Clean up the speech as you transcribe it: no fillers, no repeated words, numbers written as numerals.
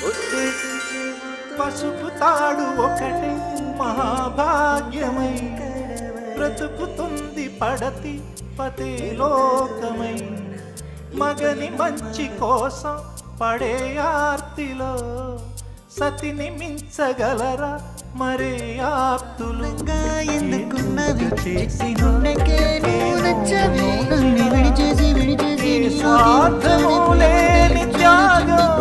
ఉద్దేశించే పసుపు తాడు ఒకటే మహాభాగ్యమై బ్రతుకుతుంది పడతి పతే లోకమై మగని మంచి కోసం పడే ఆర్తిలో సతిని మించగలరా మరే ఆప్తులు ఎందుకున్నవి చేసి నున్నకే నువ్వు నచ్చవి నన్ను విడిచేసి స్వార్థము లేని త్యాగం